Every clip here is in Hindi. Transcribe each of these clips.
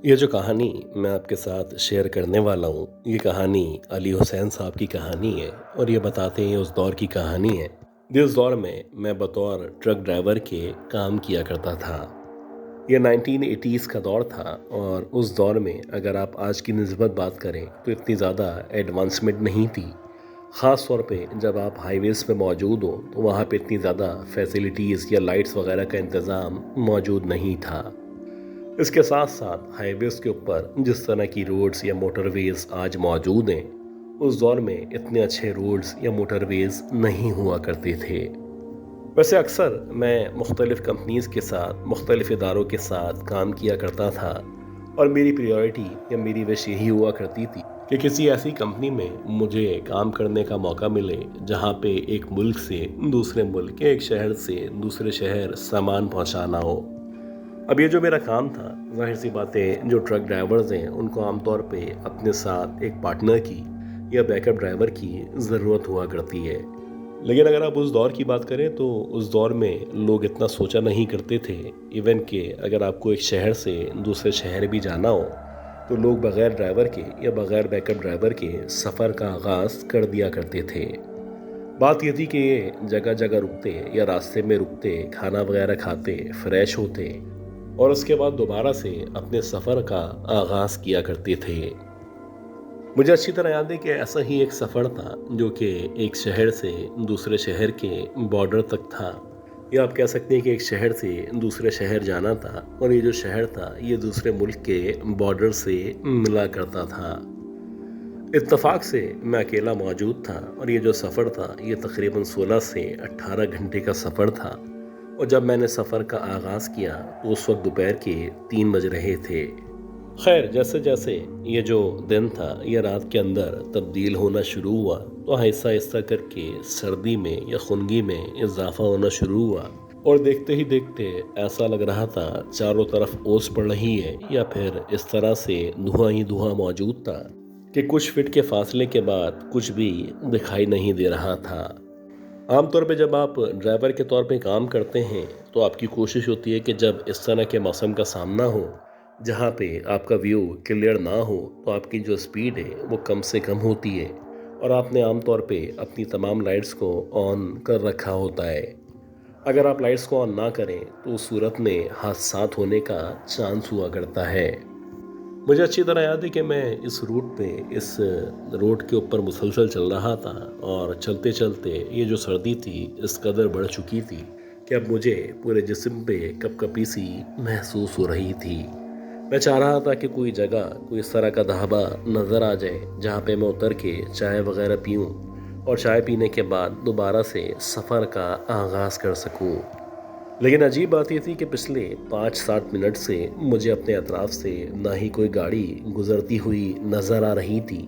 ये जो कहानी मैं आपके साथ शेयर करने वाला हूँ, ये कहानी अली हुसैन साहब की कहानी है और ये बताते हैं उस दौर की कहानी है जिस दौर में मैं बतौर ट्रक ड्राइवर के काम किया करता था। ये 1980s का दौर था और उस दौर में अगर आप आज की निस्बत बात करें तो इतनी ज़्यादा एडवांसमेंट नहीं थी। ख़ास तौर पे जब आप हाईवेज़ पे मौजूद हो तो वहाँ पे इतनी ज़्यादा फैसिलिटीज़ या लाइट्स वगैरह का इंतज़ाम मौजूद नहीं था। इसके साथ साथ हाईवेज के ऊपर जिस तरह की रोड्स या मोटरवेज आज मौजूद हैं, उस दौर में इतने अच्छे रोड्स या मोटरवेज नहीं हुआ करते थे। वैसे अक्सर मैं मुख्तलिफ़ कंपनीज के साथ मुख्तलिफ़ इदारों के साथ काम किया करता था और मेरी प्रायोरिटी या मेरी विश यही हुआ करती थी कि किसी ऐसी कंपनी में मुझे काम करने का मौका मिले जहाँ पे एक मुल्क से दूसरे मुल्क, एक शहर से दूसरे शहर सामान पहुँचाना हो। अब ये जो मेरा काम था, ज़ाहिर सी बात है जो ट्रक ड्राइवर्स हैं उनको आमतौर पे अपने साथ एक पार्टनर की या बैकअप ड्राइवर की ज़रूरत हुआ करती है। लेकिन अगर आप उस दौर की बात करें तो उस दौर में लोग इतना सोचा नहीं करते थे। इवन कि अगर आपको एक शहर से दूसरे शहर भी जाना हो तो लोग बग़ैर ड्राइवर के या बग़ैर बैकअप ड्राइवर के सफ़र का आगाज़ कर दिया करते थे। बात ये थी कि ये जगह जगह रुकते या रास्ते में रुकते, खाना वगैरह खाते, फ्रेश होते और उसके बाद दोबारा से अपने सफ़र का आगाज़ किया करते थे। मुझे अच्छी तरह याद है कि ऐसा ही एक सफ़र था जो कि एक शहर से दूसरे शहर के बॉर्डर तक था, या आप कह सकते हैं कि एक शहर से दूसरे शहर जाना था और ये जो शहर था ये दूसरे मुल्क के बॉर्डर से मिला करता था। इत्तेफाक से मैं अकेला मौजूद था और ये जो सफ़र था ये तकरीबन 16 से 18 घंटे का सफ़र था। और जब मैंने सफ़र का आगाज़ किया तो उस वक्त दोपहर के 3 बज रहे थे। खैर, जैसे जैसे ये जो दिन था ये रात के अंदर तब्दील होना शुरू हुआ तो आहिस्ता आहिस्ता करके सर्दी में या खुनगी में इजाफा होना शुरू हुआ और देखते ही देखते ऐसा लग रहा था चारों तरफ ओस पड़ रही है या फिर इस तरह से धुआं ही धुआं मौजूद था कि कुछ फीट के फासले के बाद कुछ भी दिखाई नहीं दे रहा था। आमतौर पे जब आप ड्राइवर के तौर पे काम करते हैं तो आपकी कोशिश होती है कि जब इस तरह के मौसम का सामना हो जहाँ पे आपका व्यू क्लियर ना हो तो आपकी जो स्पीड है वो कम से कम होती है और आपने आमतौर पे अपनी तमाम लाइट्स को ऑन कर रखा होता है। अगर आप लाइट्स को ऑन ना करें तो उस सूरत में हादसात होने का चांस हुआ करता है। मुझे अच्छी तरह याद है कि मैं इस रूट पे इस रोड के ऊपर मुसलसल चल रहा था और चलते चलते ये जो सर्दी थी इस कदर बढ़ चुकी थी कि अब मुझे पूरे जिस्म पे कपकपी सी महसूस हो रही थी। मैं चाह रहा था कि कोई जगह, कोई इस तरह का ढाबा नज़र आ जाए जहाँ पे मैं उतर के चाय वगैरह पीऊँ और चाय पीने के बाद दोबारा से सफ़र का आगाज़ कर सकूँ। लेकिन अजीब बात यह थी कि पिछले 5-7 मिनट से मुझे अपने अतराफ से ना ही कोई गाड़ी गुजरती हुई नज़र आ रही थी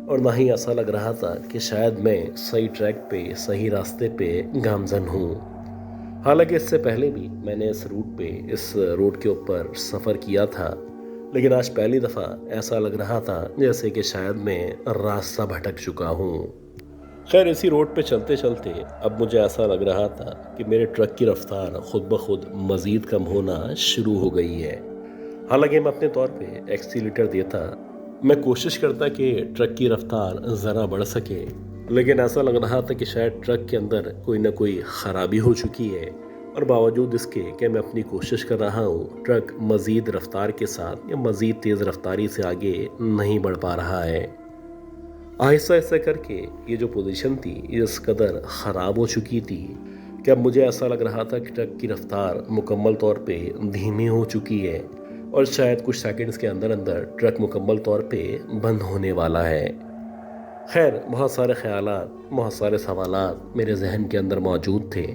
और ना ही ऐसा लग रहा था कि शायद मैं सही ट्रैक पे, सही रास्ते पे गामजन हूँ। हालांकि इससे पहले भी मैंने इस रूट पे, इस रोड के ऊपर सफ़र किया था, लेकिन आज पहली दफ़ा ऐसा लग रहा था जैसे कि शायद मैं रास्ता भटक चुका हूँ। खैर, इसी रोड पे चलते चलते अब मुझे ऐसा लग रहा था कि मेरे ट्रक की रफ्तार खुद ब खुद मज़ीद कम होना शुरू हो गई है। हालांकि मैं अपने तौर पे एक्सीलेटर देता, मैं कोशिश करता कि ट्रक की रफ्तार ज़रा बढ़ सके, लेकिन ऐसा लग रहा था कि शायद ट्रक के अंदर कोई ना कोई ख़राबी हो चुकी है और बावजूद इसके कि मैं अपनी कोशिश कर रहा हूँ ट्रक मज़ीद रफ्तार के साथ या मज़ीद तेज़ रफ्तारी से आगे नहीं बढ़ पा रहा है। आहिस्ता आहिस्ता करके ये जो पोजीशन थी ये इस कदर ख़राब हो चुकी थी कि अब मुझे ऐसा लग रहा था कि ट्रक की रफ्तार मुकम्मल तौर पे धीमी हो चुकी है और शायद कुछ सेकंड्स के अंदर अंदर ट्रक मुकम्मल तौर पे बंद होने वाला है। खैर, बहुत सारे ख्यालात, बहुत सारे सवालात मेरे जहन के अंदर मौजूद थे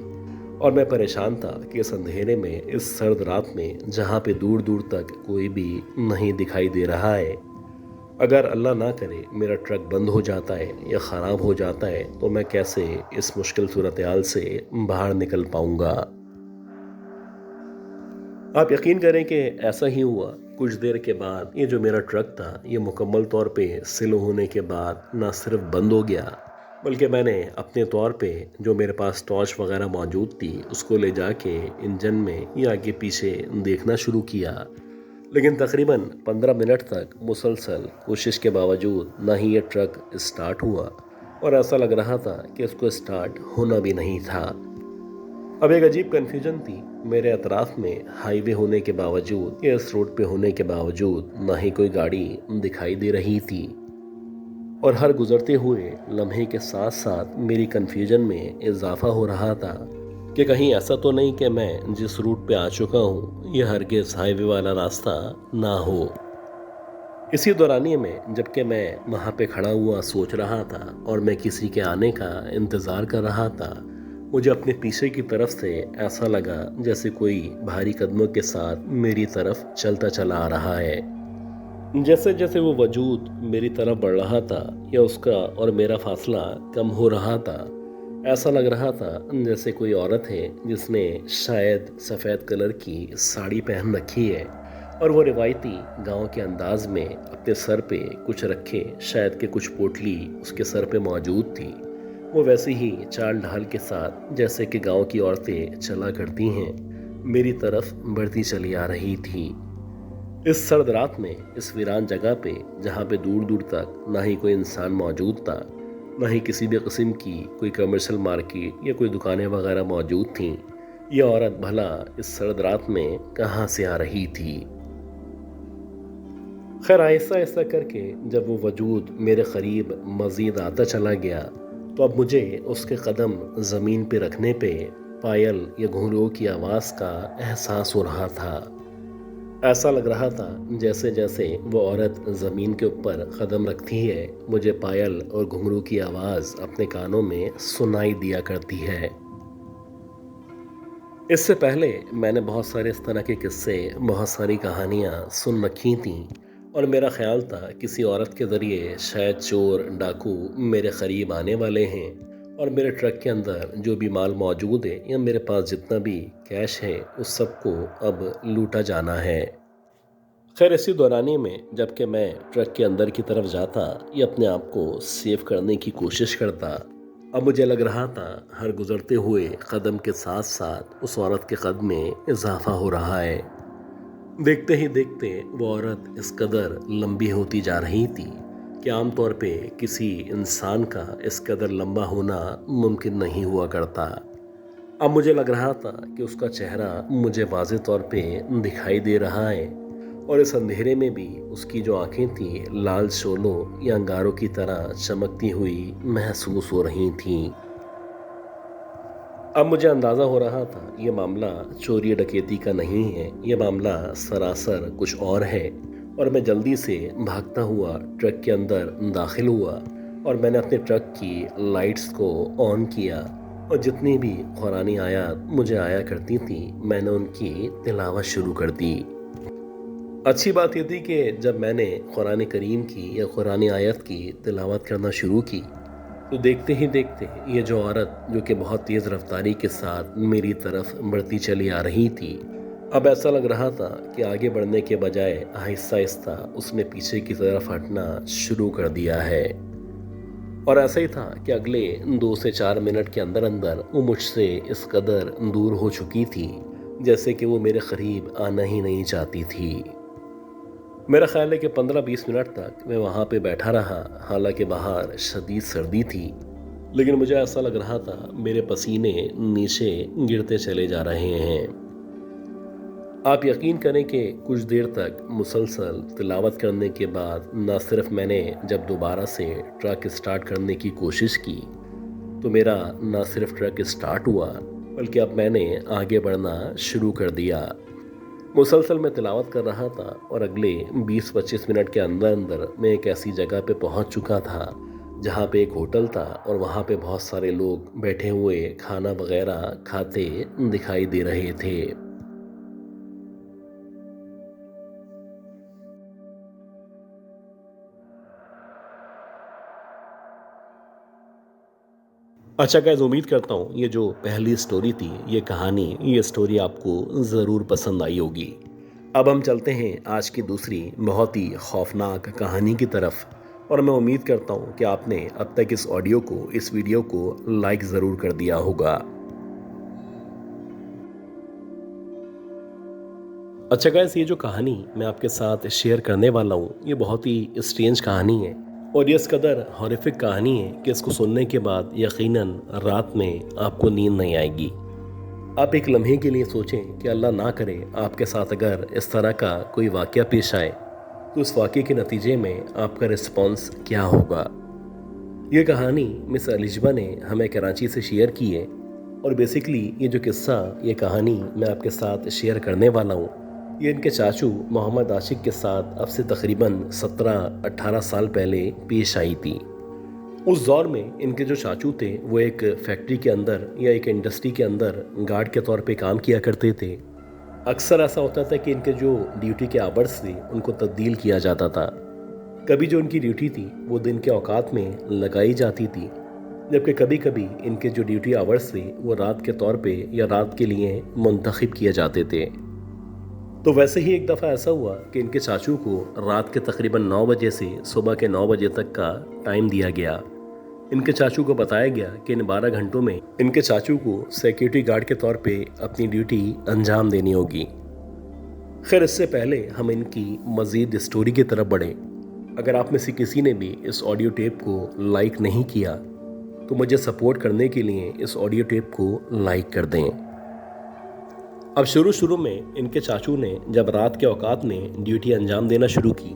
और मैं परेशान था कि इस अंधेरे में, इस सर्द रात में, जहाँ पे दूर दूर तक कोई भी नहीं दिखाई दे रहा है, अगर अल्लाह ना करे मेरा ट्रक बंद हो जाता है या ख़राब हो जाता है तो मैं कैसे इस मुश्किल सूरत हाल से बाहर निकल पाऊंगा। आप यकीन करें कि ऐसा ही हुआ। कुछ देर के बाद ये जो मेरा ट्रक था ये मुकम्मल तौर पे सिल होने के बाद ना सिर्फ बंद हो गया, बल्कि मैंने अपने तौर पे जो मेरे पास टॉर्च वगैरह मौजूद थी उसको ले जाके इंजन में या आगे पीछे देखना शुरू किया। लेकिन तकरीबन 15 मिनट तक मुसलसल कोशिश के बावजूद ना ही ये ट्रक स्टार्ट हुआ और ऐसा लग रहा था कि इसको स्टार्ट होना भी नहीं था। अब एक अजीब कन्फ्यूजन थी। मेरे अतराफ में हाईवे होने के बावजूद या इस रोड पे होने के बावजूद ना ही कोई गाड़ी दिखाई दे रही थी और हर गुजरते हुए लम्हे के साथ साथ मेरी कन्फ्यूजन में इजाफा हो रहा था कि कहीं ऐसा तो नहीं कि मैं जिस रूट पे आ चुका हूँ ये हरगिज़ हाईवे वाला रास्ता ना हो। इसी दौरानिए में जबकि मैं वहाँ पे खड़ा हुआ सोच रहा था और मैं किसी के आने का इंतज़ार कर रहा था, मुझे अपने पीछे की तरफ से ऐसा लगा जैसे कोई भारी कदमों के साथ मेरी तरफ चलता चला आ रहा है। जैसे जैसे वो वजूद मेरी तरफ बढ़ रहा था या उसका और मेरा फासला कम हो रहा था, ऐसा लग रहा था जैसे कोई औरत है जिसने शायद सफ़ेद कलर की साड़ी पहन रखी है और वो रिवायती गांव के अंदाज में अपने सर पे कुछ रखे, शायद के कुछ पोटली उसके सर पे मौजूद थी। वो वैसे ही चाल ढाल के साथ जैसे कि गांव की औरतें चला करती हैं, मेरी तरफ बढ़ती चली आ रही थी। इस सर्द रात में इस वीरान जगह पे जहाँ पे दूर दूर तक ना ही कोई इंसान मौजूद था, ना ही किसी भी किस्म की कोई कमर्शियल मार्केट या कोई दुकानें वगैरह मौजूद थीं, ये औरत भला इस सर्द रात में कहाँ से आ रही थी। खैर आहिस्ता आहिस्ता करके जब वो वजूद मेरे करीब मज़ीद आता चला गया तो अब मुझे उसके कदम ज़मीन पे रखने पे पायल या घुंघरुओं की आवाज़ का एहसास हो रहा था। ऐसा लग रहा था जैसे जैसे वो औरत ज़मीन के ऊपर कदम रखती है, मुझे पायल और घुंघरू की आवाज़ अपने कानों में सुनाई दिया करती है। इससे पहले मैंने बहुत सारे इस तरह के किस्से, बहुत सारी कहानियाँ सुन रखी थीं और मेरा ख्याल था किसी औरत के ज़रिए शायद चोर डाकू मेरे क़रीब आने वाले हैं और मेरे ट्रक के अंदर जो भी माल मौजूद है या मेरे पास जितना भी कैश है उस सब को अब लूटा जाना है। खैर इसी दौरानी में जबकि मैं ट्रक के अंदर की तरफ जाता या अपने आप को सेव करने की कोशिश करता, अब मुझे लग रहा था हर गुजरते हुए कदम के साथ साथ उस औरत के कद में इजाफा हो रहा है। देखते ही देखते वो औरत इस कदर लंबी होती जा रही थी कि आमतौर पे किसी इंसान का इस कदर लंबा होना मुमकिन नहीं हुआ करता। अब मुझे लग रहा था कि उसका चेहरा मुझे वाज़े तौर पे दिखाई दे रहा है और इस अंधेरे में भी उसकी जो आंखें थी लाल शोलों या अंगारों की तरह चमकती हुई महसूस हो रही थीं। अब मुझे अंदाज़ा हो रहा था ये मामला चोरी डकैती का नहीं है, ये मामला सरासर कुछ और है और मैं जल्दी से भागता हुआ ट्रक के अंदर दाखिल हुआ और मैंने अपने ट्रक की लाइट्स को ऑन किया और जितनी भी कुरानी आयत मुझे आया करती थी मैंने उनकी तिलावत शुरू कर दी। अच्छी बात ये थी कि जब मैंने कुरान करीम की या कुरानी आयत की तिलावत करना शुरू की तो देखते ही देखते ये जो औरत जो कि बहुत तेज़ रफ्तारी के साथ मेरी तरफ बढ़ती चली आ रही थी, अब ऐसा लग रहा था कि आगे बढ़ने के बजाय आहिस्ता आहिस्ता उसने पीछे की तरफ हटना शुरू कर दिया है। और ऐसा ही था कि अगले 2 से 4 मिनट के अंदर अंदर वो मुझसे इस कदर दूर हो चुकी थी जैसे कि वो मेरे करीब आना ही नहीं चाहती थी। मेरा ख्याल है कि 15-20 मिनट तक मैं वहाँ पे बैठा रहा, हालांकि बाहर शदीद सर्दी थी, लेकिन मुझे ऐसा लग रहा था मेरे पसीने नीचे गिरते चले जा रहे हैं। आप यकीन करें कि कुछ देर तक मुसलसल तिलावत करने के बाद न सिर्फ मैंने जब दोबारा से ट्रक स्टार्ट करने की कोशिश की तो मेरा न सिर्फ ट्रक स्टार्ट हुआ बल्कि अब मैंने आगे बढ़ना शुरू कर दिया। मुसलसल मैं तिलावत कर रहा था और अगले 20-25 मिनट के अंदर अंदर मैं एक ऐसी जगह पे पहुंच चुका था जहां पे एक होटल था और वहां पे बहुत सारे लोग बैठे हुए खाना वगैरह खाते दिखाई दे रहे थे। अच्छा गाइस, उम्मीद करता हूँ ये जो पहली स्टोरी थी, ये कहानी, ये स्टोरी आपको ज़रूर पसंद आई होगी। अब हम चलते हैं आज की दूसरी बहुत ही खौफनाक कहानी की तरफ और मैं उम्मीद करता हूँ कि आपने अब तक इस ऑडियो को, इस वीडियो को लाइक ज़रूर कर दिया होगा। अच्छा गाइस, ये जो कहानी मैं आपके साथ शेयर करने वाला हूँ ये बहुत ही स्ट्रेंज कहानी है और ये इस कदर हॉरिफिक कहानी है कि इसको सुनने के बाद यकीनन रात में आपको नींद नहीं आएगी। आप एक लम्हे के लिए सोचें कि अल्लाह ना करे आपके साथ अगर इस तरह का कोई वाक़या पेश आए तो उस वाक़े के नतीजे में आपका रिस्पॉन्स क्या होगा। ये कहानी मिस अलिजबा ने हमें कराची से शेयर की है और बेसिकली ये जो किस्सा, ये कहानी मैं आपके साथ शेयर करने वाला हूँ, ये इनके चाचू मोहम्मद आशिक के साथ अब से तकरीबन 17-18 साल पहले पेश आई थी। उस दौर में इनके जो चाचू थे वो एक फैक्ट्री के अंदर या एक इंडस्ट्री के अंदर गार्ड के तौर पे काम किया करते थे। अक्सर ऐसा होता था कि इनके जो ड्यूटी के आवर्स थे उनको तब्दील किया जाता था। कभी जो उनकी ड्यूटी थी वो दिन के औकात में लगाई जाती थी, जबकि कभी कभी इनके जो ड्यूटी आवर्स थे वो रात के तौर पे या रात के लिए मुंतखब किए जाते थे। तो वैसे ही एक दफ़ा ऐसा हुआ कि इनके चाचू को रात के तकरीबन 9 बजे से सुबह के 9 बजे तक का टाइम दिया गया। इनके चाचू को बताया गया कि इन 12 घंटों में इनके चाचू को सिक्योरिटी गार्ड के तौर पे अपनी ड्यूटी अंजाम देनी होगी। खैर, इससे पहले हम इनकी मज़ीद स्टोरी की तरफ बढ़े। अगर आप में से किसी ने भी इस ऑडियो टेप को लाइक नहीं किया तो मुझे सपोर्ट करने के लिए इस ऑडियो टेप को लाइक कर दें। अब शुरू में इनके चाचू ने जब रात के औकात में ड्यूटी अंजाम देना शुरू की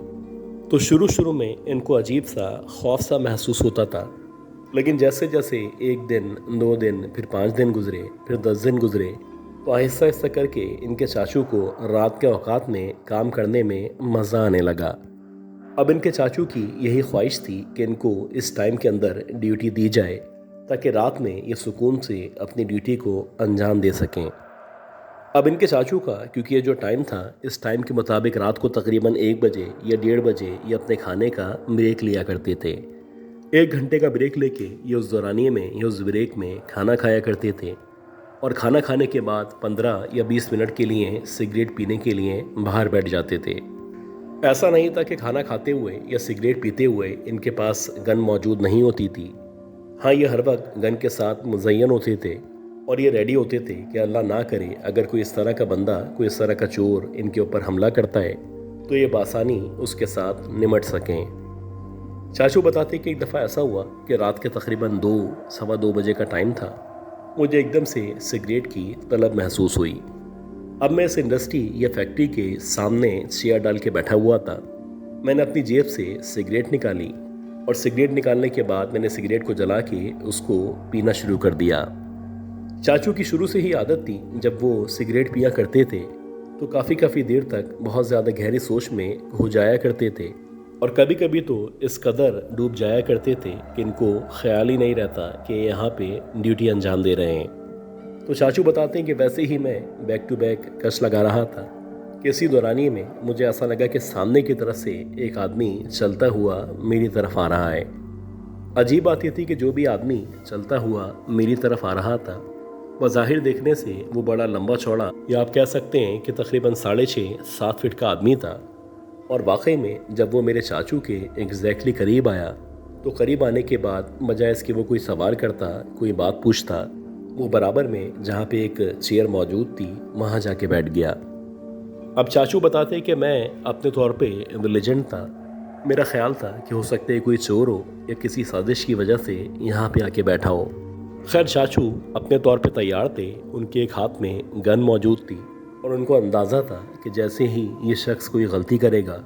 तो शुरू में इनको अजीब सा खौफ सा महसूस होता था। लेकिन जैसे जैसे 1 दिन, 2 दिन, फिर 5 दिन गुजरे, फिर 10 दिन गुजरे, तो आहिस्ता आहिस्ता करके इनके चाचू को रात के औकात में काम करने में मज़ा आने लगा। अब इनके चाचू की यही ख्वाहिश थी कि इनको इस टाइम के अंदर ड्यूटी दी जाए ताकि रात में ये सुकून से अपनी ड्यूटी को अंजाम दे सकें। अब इनके चाचू का, क्योंकि ये जो टाइम था, इस टाइम के मुताबिक रात को तकरीबन 1 बजे या 1:30 बजे ये अपने खाने का ब्रेक लिया करते थे। 1 घंटे का ब्रेक लेके ये उस दौरानिए में, ये उस ब्रेक में खाना खाया करते थे और खाना खाने के बाद 15 या 20 मिनट के लिए सिगरेट पीने के लिए बाहर बैठ जाते थे। ऐसा नहीं था कि खाना खाते हुए या सिगरेट पीते हुए इनके पास गन मौजूद नहीं होती थी। हाँ, ये हर वक्त गन के साथ मुज़य्यन होते थे और ये रेडी होते थे कि अल्लाह ना करे अगर कोई इस तरह का बंदा, कोई इस तरह का चोर इनके ऊपर हमला करता है तो ये बासानी उसके साथ निमट सकें। चाचू बताते कि एक दफ़ा ऐसा हुआ कि रात के तकरीबन 2, सवा 2 बजे का टाइम था। मुझे एकदम से सिगरेट की तलब महसूस हुई। अब मैं इस इंडस्ट्री या फैक्ट्री के सामने चेयर डाल के बैठा हुआ था। मैंने अपनी जेब से सिगरेट निकाली और सिगरेट निकालने के बाद मैंने सिगरेट को जला के उसको पीना शुरू कर दिया। चाचू की शुरू से ही आदत थी, जब वो सिगरेट पिया करते थे तो काफ़ी देर तक बहुत ज़्यादा गहरी सोच में हो जाया करते थे और कभी कभी तो इस कदर डूब जाया करते थे कि इनको ख्याल ही नहीं रहता कि यहाँ पे ड्यूटी अंजाम दे रहे हैं। तो चाचू बताते हैं कि वैसे ही मैं बैक टू बैक कश लगा रहा था कि इसी दौरानिए में मुझे ऐसा लगा कि सामने की तरफ से एक आदमी चलता हुआ मेरी तरफ आ रहा है। अजीब बात ये थी कि जो भी आदमी चलता हुआ मेरी तरफ आ रहा था बज़ाहिर देखने से वो बड़ा लंबा चौड़ा, या आप कह सकते हैं कि तकरीबन 6.5-7 फीट का आदमी था। और वाकई में जब वो मेरे चाचू के एग्जैक्टली करीब आया तो करीब आने के बाद बजाय इसके वो कोई सवाल करता, कोई बात पूछता, वो बराबर में जहाँ पे एक चेयर मौजूद थी वहाँ जाके बैठ गया। अब चाचू बताते कि मैं अपने तौर पे विजिलेंट था। मेरा ख्याल था कि हो सकता है कोई चोर हो या किसी साजिश की वजह से यहाँ पे आके बैठा हो। खैर, चाचू अपने तौर पे तैयार थे। उनके एक हाथ में गन मौजूद थी और उनको अंदाज़ा था कि जैसे ही ये शख्स कोई गलती करेगा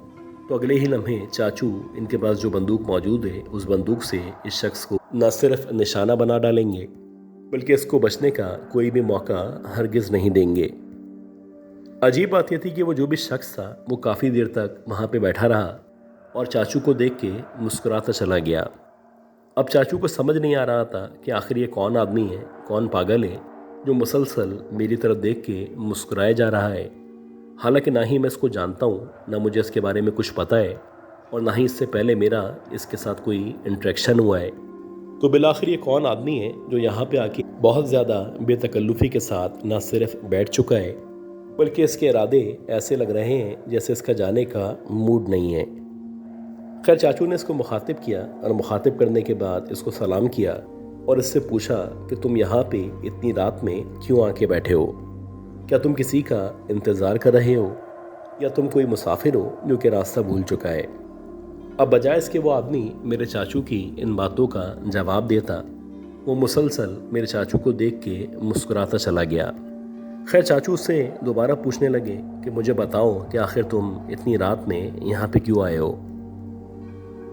तो अगले ही लम्हे चाचू इनके पास जो बंदूक मौजूद है उस बंदूक से इस शख्स को न सिर्फ निशाना बना डालेंगे बल्कि इसको बचने का कोई भी मौका हरगिज़ नहीं देंगे। अजीब बात यह थी कि वो जो भी शख्स था वो काफ़ी देर तक वहाँ पे बैठा रहा और चाचू को देख के मुस्कुराता चला गया। अब चाचू को समझ नहीं आ रहा था कि आखिर ये कौन आदमी है, कौन पागल है जो मुसलसल मेरी तरफ देख के मुस्कुराया जा रहा है। हालांकि ना ही मैं इसको जानता हूँ, ना मुझे इसके बारे में कुछ पता है और ना ही इससे पहले मेरा इसके साथ कोई इंटरेक्शन हुआ है। तो बिलाखिर ये कौन आदमी है जो यहाँ पे आके बहुत ज़्यादा बेतकल्लुफ़ी के साथ ना सिर्फ बैठ चुका है बल्कि इसके इरादे ऐसे लग रहे हैं जैसे इसका जाने का मूड नहीं है। खैर, चाचू ने इसको मुखातिब किया और मुखातिब करने के बाद इसको सलाम किया और इससे पूछा कि तुम यहाँ पे इतनी रात में क्यों आके बैठे हो? क्या तुम किसी का इंतज़ार कर रहे हो? या तुम कोई मुसाफिर हो जो कि रास्ता भूल चुका है। अब बजाय इसके वो आदमी मेरे चाचू की इन बातों का जवाब देता, वो मुसलसल मेरे चाचू को देख के मुस्कुराता चला गया। खैर चाचू उससे दोबारा पूछने लगे कि मुझे बताओ कि आखिर तुम इतनी रात में यहाँ पे क्यों आए हो।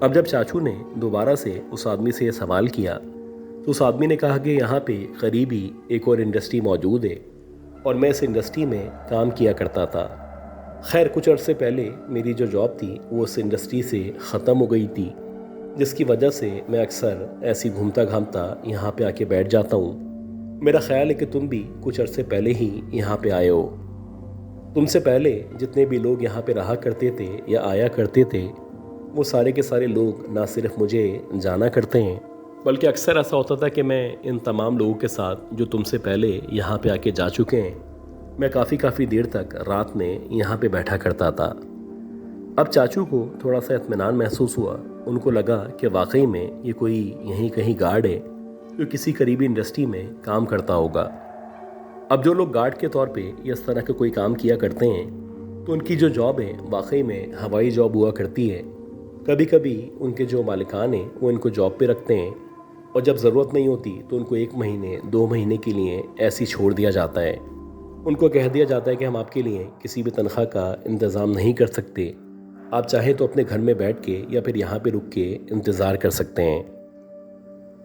अब जब चाचू ने दोबारा से उस आदमी से ये सवाल किया तो उस आदमी ने कहा कि यहाँ पे करीब ही एक और इंडस्ट्री मौजूद है और मैं इस इंडस्ट्री में काम किया करता था। खैर कुछ अर्से पहले मेरी जो जॉब थी वो उस इंडस्ट्री से ख़त्म हो गई थी, जिसकी वजह से मैं अक्सर ऐसी घूमता घामता यहाँ पे आके बैठ जाता हूँ। मेरा ख्याल है कि तुम भी कुछ अर्से पहले ही यहाँ पे आए हो। तुमसे पहले जितने भी लोग यहाँ पे रहा करते थे या आया करते थे वो सारे के सारे लोग ना सिर्फ मुझे जाना करते हैं, बल्कि अक्सर ऐसा होता था कि मैं इन तमाम लोगों के साथ जो तुमसे पहले यहाँ पे आके जा चुके हैं, मैं काफ़ी देर तक रात में यहाँ पे बैठा करता था। अब चाचू को थोड़ा सा इत्मीनान महसूस हुआ। उनको लगा कि वाकई में ये कोई यहीं कहीं गार्ड है जो किसी करीबी इंडस्ट्री में काम करता होगा। अब जो लोग गार्ड के तौर पे या इस तरह का कोई काम किया करते हैं तो उनकी जो जॉब है वाकई में हवाई जॉब हुआ करती है। कभी कभी उनके जो मालिकान हैं वो इनको जॉब पे रखते हैं और जब ज़रूरत नहीं होती तो उनको 1 महीने 2 महीने के लिए ऐसे ही छोड़ दिया जाता है। उनको कह दिया जाता है कि हम आपके लिए किसी भी तनख्वाह का इंतज़ाम नहीं कर सकते, आप चाहें तो अपने घर में बैठ के या फिर यहाँ पे रुक के इंतज़ार कर सकते हैं।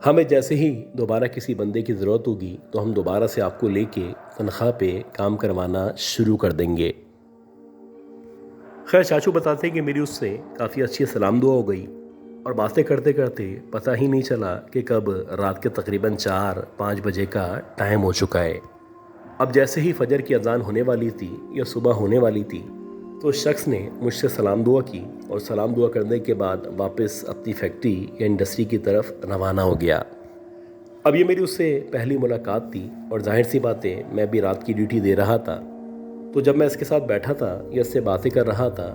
हमें जैसे ही दोबारा किसी बंदे की ज़रूरत होगी तो हम दोबारा से आपको लेके तनख्वाह पे काम करवाना शुरू कर देंगे। खैर चाचू बताते हैं कि मेरी उससे काफ़ी अच्छी सलाम दुआ हो गई और बातें करते करते पता ही नहीं चला कि कब रात के तकरीबन 4-5 बजे का टाइम हो चुका है। अब जैसे ही फजर की अजान होने वाली थी या सुबह होने वाली थी तो उस शख्स ने मुझसे सलाम दुआ की और सलाम दुआ करने के बाद वापस अपनी फैक्ट्री या इंडस्ट्री की तरफ रवाना हो गया। अब ये मेरी उससे पहली मुलाकात थी और जाहिर सी बातें मैं भी रात की ड्यूटी दे रहा था। तो जब मैं इसके साथ बैठा था या इससे बातें कर रहा था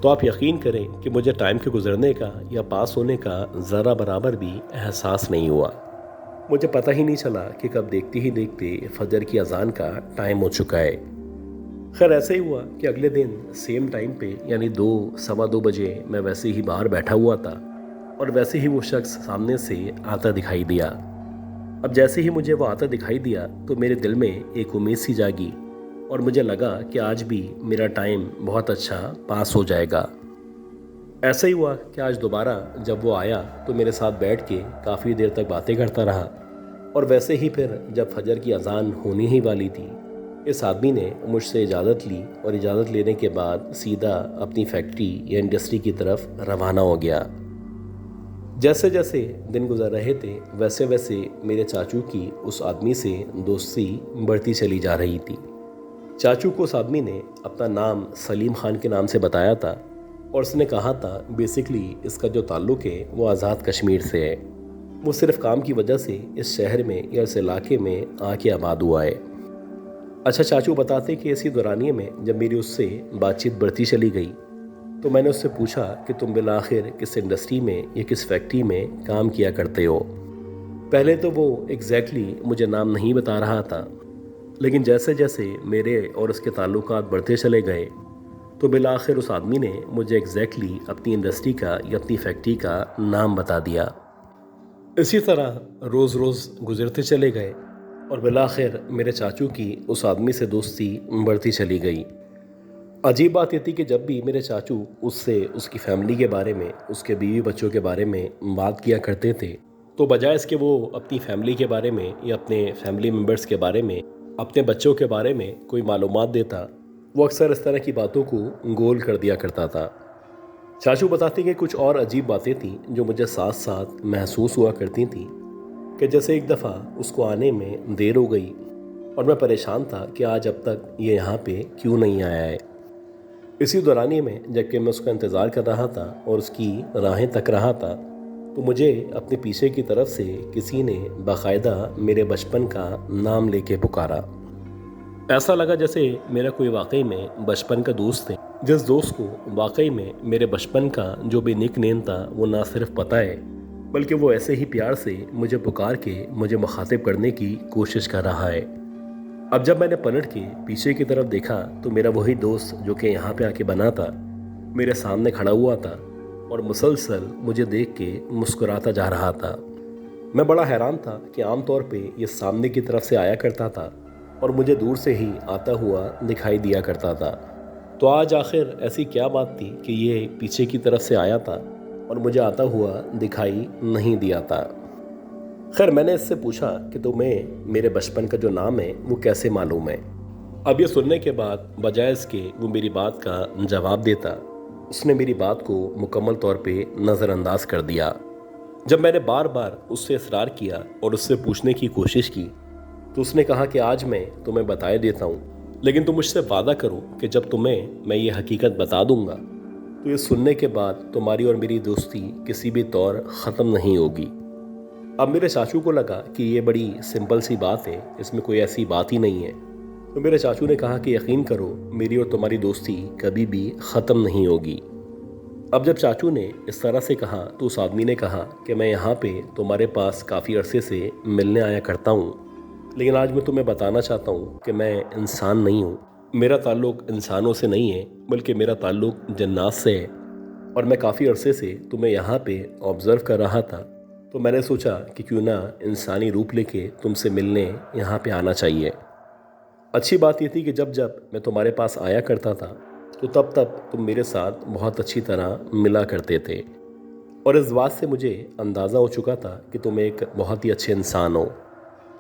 तो आप यकीन करें कि मुझे टाइम के गुजरने का या पास होने का ज़रा बराबर भी एहसास नहीं हुआ। मुझे पता ही नहीं चला कि कब देखते ही देखते फजर की अजान का टाइम हो चुका है। खैर ऐसे ही हुआ कि अगले दिन सेम टाइम पे यानी 2-2:15 बजे मैं वैसे ही बाहर बैठा हुआ था और वैसे ही वो शख्स सामने से आता दिखाई दिया। अब जैसे ही मुझे वो आता दिखाई दिया तो मेरे दिल में एक उम्मीद सी जागी और मुझे लगा कि आज भी मेरा टाइम बहुत अच्छा पास हो जाएगा। ऐसा ही हुआ कि आज दोबारा जब वो आया तो मेरे साथ बैठ के काफ़ी देर तक बातें करता रहा और वैसे ही फिर जब फजर की अजान होने ही वाली थी इस आदमी ने मुझसे इजाज़त ली और इजाज़त लेने के बाद सीधा अपनी फैक्ट्री या इंडस्ट्री की तरफ रवाना हो गया। जैसे जैसे दिन गुजर रहे थे वैसे वैसे मेरे चाचू की उस आदमी से दोस्ती बढ़ती चली जा रही थी। चाचू को उस आदमी ने अपना नाम सलीम खान के नाम से बताया था और उसने कहा था बेसिकली इसका जो ताल्लुक़ है वो आज़ाद कश्मीर से है। वो सिर्फ काम की वजह से इस शहर में या इस इलाके में आके आबाद हुआ है। अच्छा चाचू बताते कि इसी दौरानिए में जब मेरी उससे बातचीत बढ़ती चली गई तो मैंने उससे पूछा कि तुम बिलाखिर किस इंडस्ट्री में या किस फैक्ट्री में काम किया करते हो। पहले तो वो एग्जैक्टली मुझे नाम नहीं बता रहा था, लेकिन जैसे जैसे मेरे और उसके ताल्लुकात बढ़ते चले गए तो बिलाखिर उस आदमी ने मुझे एग्जैक्टली अपनी इंडस्ट्री का या अपनी फैक्ट्री का नाम बता दिया। इसी तरह रोज़ रोज़ गुजरते चले गए और बिलाखिर मेरे चाचू की उस आदमी से दोस्ती बढ़ती चली गई। अजीब बात ये थी कि जब भी मेरे चाचू उससे उसकी फ़ैमिली के बारे में, उसके बीवी बच्चों के बारे में बात किया करते थे तो बजाय इसके वो अपनी फ़ैमिली के बारे में या अपने फैमिली मेम्बर्स के बारे में, अपने बच्चों के बारे में कोई मालूमात देता, वो अक्सर इस तरह की बातों को गोल कर दिया करता था। चाचू बताते कि कुछ और अजीब बातें थीं जो मुझे साथ साथ महसूस हुआ करती थीं कि जैसे एक दफ़ा उसको आने में देर हो गई और मैं परेशान था कि आज अब तक ये यहाँ पे क्यों नहीं आया है। इसी दौरानी में जबकि मैं उसका इंतज़ार कर रहा था और उसकी राहें तक रहा था तो मुझे अपने पीछे की तरफ से किसी ने बाकायदा मेरे बचपन का नाम लेके पुकारा। ऐसा लगा जैसे मेरा कोई वाकई में बचपन का दोस्त है, जिस दोस्त को वाकई में मेरे बचपन का जो भी निक नेम था वो ना सिर्फ पता है बल्कि वो ऐसे ही प्यार से मुझे पुकार के मुझे मुखातिब करने की कोशिश कर रहा है। अब जब मैंने पलट के पीछे की तरफ देखा तो मेरा वही दोस्त जो कि यहाँ पे आके बना था मेरे सामने खड़ा हुआ था और मुसलसल मुझे देख के मुस्कुराता जा रहा था। मैं बड़ा हैरान था कि आमतौर पे ये सामने की तरफ से आया करता था और मुझे दूर से ही आता हुआ दिखाई दिया करता था। तो आज आखिर ऐसी क्या बात थी कि ये पीछे की तरफ से आया था और मुझे आता हुआ दिखाई नहीं दिया था। खैर, मैंने इससे पूछा कि तुम्हें मेरे बचपन का जो नाम है वो कैसे मालूम है। अब ये सुनने के बाद बजाय इसके वो मेरी बात का जवाब देता, उसने मेरी बात को मुकम्मल तौर पे नज़रअंदाज कर दिया। जब मैंने बार बार उससे इसरार किया और उससे पूछने की कोशिश की तो उसने कहा कि आज मैं तुम्हें बताए देता हूँ, लेकिन तुम मुझसे वादा करो कि जब तुम्हें मैं ये हकीकत बता दूंगा तो ये सुनने के बाद तुम्हारी और मेरी दोस्ती किसी भी तौर ख़त्म नहीं होगी। अब मेरे चाचू को लगा कि ये बड़ी सिंपल सी बात है, इसमें कोई ऐसी बात ही नहीं है। तो मेरे चाचू ने कहा कि यकीन करो, मेरी और तुम्हारी दोस्ती कभी भी ख़त्म नहीं होगी। अब जब चाचू ने इस तरह से कहा तो उस आदमी ने कहा कि मैं यहाँ पे तुम्हारे पास काफ़ी अरसे से मिलने आया करता हूँ, लेकिन आज मैं तुम्हें बताना चाहता हूँ कि मैं इंसान नहीं हूँ। मेरा ताल्लुक़ इंसानों से नहीं है, बल्कि मेरा ताल्लुक़ जन्नात से है। और मैं काफ़ी अरसे से तुम्हें यहाँ पे ऑब्ज़र्व कर रहा था, तो मैंने सोचा कि क्यों ना इंसानी रूप लेके तुमसे मिलने यहाँ पे आना चाहिए। अच्छी बात ये थी कि जब जब मैं तुम्हारे पास आया करता था तो तब तब तुम मेरे साथ बहुत अच्छी तरह मिला करते थे और इस बात से मुझे अंदाज़ा हो चुका था कि तुम एक बहुत ही अच्छे इंसान हो।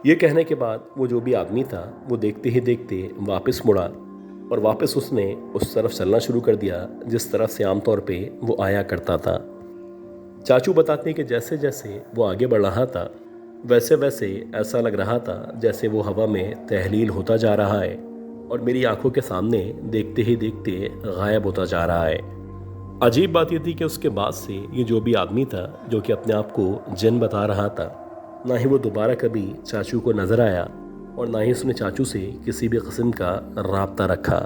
ये कहने के बाद वो जो भी आदमी था वो देखते ही देखते वापस मुड़ा और वापस उसने उस तरफ चलना शुरू कर दिया जिस तरफ से आमतौर पे वो आया करता था। चाचू बताते हैं कि जैसे जैसे वो आगे बढ़ रहा था वैसे वैसे ऐसा लग रहा था जैसे वो हवा में तहलील होता जा रहा है और मेरी आंखों के सामने देखते ही देखते गायब होता जा रहा है। अजीब बात यह थी कि उसके बाद से ये जो भी आदमी था जो कि अपने आप को जिन बता रहा था, ना ही वो दोबारा कभी चाचू को नज़र आया और ना ही उसने चाचू से किसी भी किस्म का राब्ता रखा।